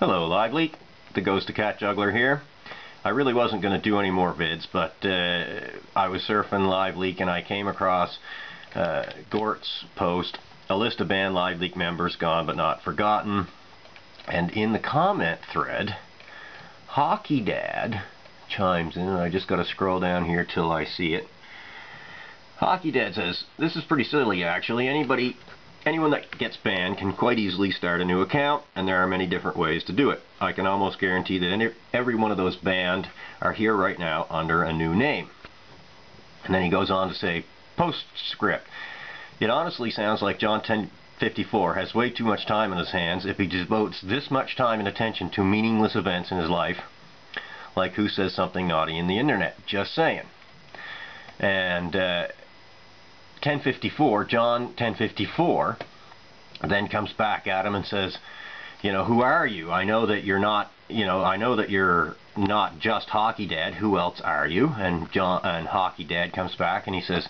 Hello Liveleak, the Ghost of Catjuggler here. I really wasn't going to do any more vids, but I was surfing Liveleak and I came across Gorts' post, a list of banned Liveleak members gone but not forgotten. And in the comment thread, Hockey Dad chimes in, and I just got to scroll down here till I see it. Hockey Dad says, "This is pretty silly actually. Anyone that gets banned can quite easily start a new account, and there are many different ways to do it. I can almost guarantee that every one of those banned are here right now under a new name." And then he goes on to say, postscript, "It honestly sounds like John 1054 has way too much time in his hands if he devotes this much time and attention to meaningless events in his life, like who says something naughty in the internet. Just saying." And John 1054 then comes back at him and says, "Who are you? I know that you're not, I know that you're not just Hockey Dad. Who else are you?" And Hockey Dad comes back and he says,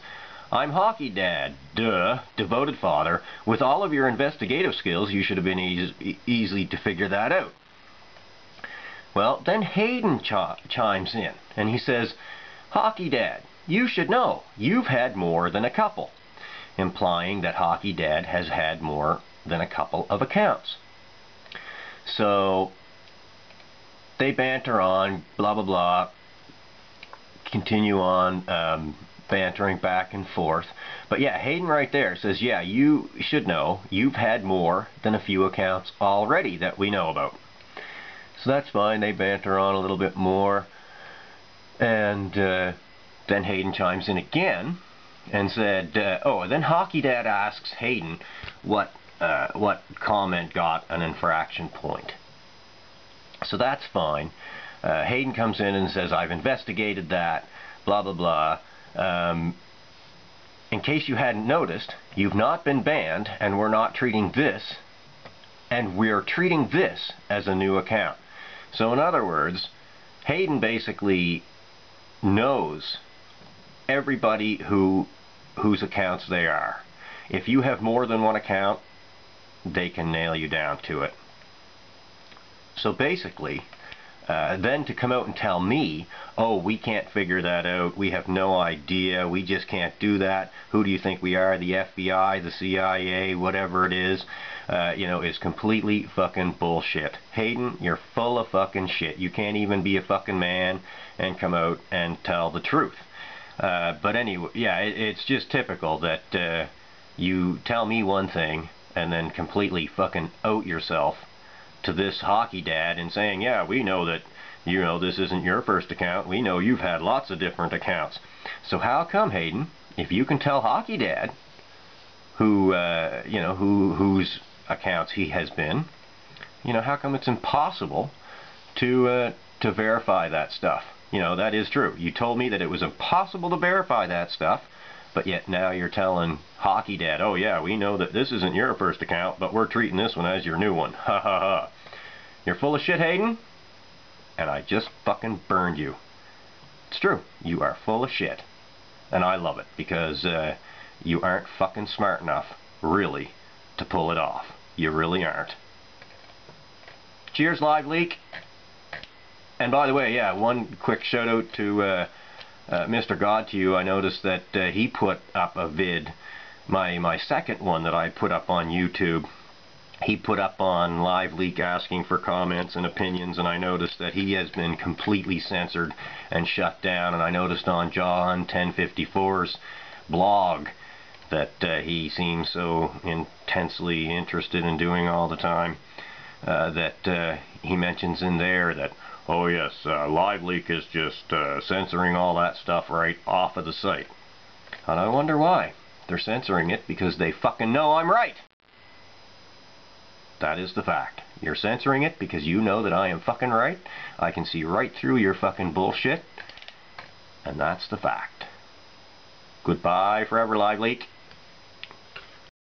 "I'm Hockey Dad, duh, devoted father. With all of your investigative skills, you should have been easy to figure that out." Well, then Hayden chimes in and he says, "Hockey Dad, you should know, you've had more than a couple," implying that Hockey Dad has had more than a couple of accounts. So they banter on, blah blah blah, continue on bantering back and forth. But yeah, Hayden right there says, "Yeah, you should know, you've had more than a few accounts already that we know about." So that's fine. They banter on a little bit more, and then Hayden chimes in again and said, then Hockey Dad asks Hayden what comment got an infraction point. So that's fine. Hayden comes in and says, "I've investigated that, blah blah blah. In case you hadn't noticed, you've not been banned, and we're treating this as a new account." So in other words, Hayden basically knows everybody whose accounts they are. If you have more than one account, they can nail you down to it. So basically, then to come out and tell me, "Oh, we can't figure that out, we have no idea, we just can't do that, who do you think we are, the FBI, the CIA, whatever it is," is completely fucking bullshit. Hayden, you're full of fucking shit. You can't even be a fucking man and come out and tell the truth. But anyway, yeah, it's just typical that you tell me one thing and then completely fucking out yourself to this Hockey Dad and saying, "Yeah, we know that, this isn't your first account. We know you've had lots of different accounts." So how come, Hayden, if you can tell Hockey Dad whose accounts he has been, how come it's impossible to verify that stuff? That is true. You told me that it was impossible to verify that stuff, but yet now you're telling Hockey Dad, "Oh yeah, we know that this isn't your first account, but we're treating this one as your new one." Ha ha ha. You're full of shit, Hayden, and I just fucking burned you. It's true. You are full of shit. And I love it, because you aren't fucking smart enough, really, to pull it off. You really aren't. Cheers, Liveleak. And by the way, yeah, one quick shout out to Mr. God to you. I noticed that he put up a vid, my second one that I put up on YouTube. He put up on Liveleak asking for comments and opinions, and I noticed that he has been completely censored and shut down. And I noticed on John 1054's blog that he seems so intensely interested in doing all the time, that he mentions in there that, "Oh yes, Liveleak is just censoring all that stuff right off of the site." And I wonder why. They're censoring it because they fucking know I'm right. That is the fact. You're censoring it because you know that I am fucking right. I can see right through your fucking bullshit. And that's the fact. Goodbye forever, Liveleak.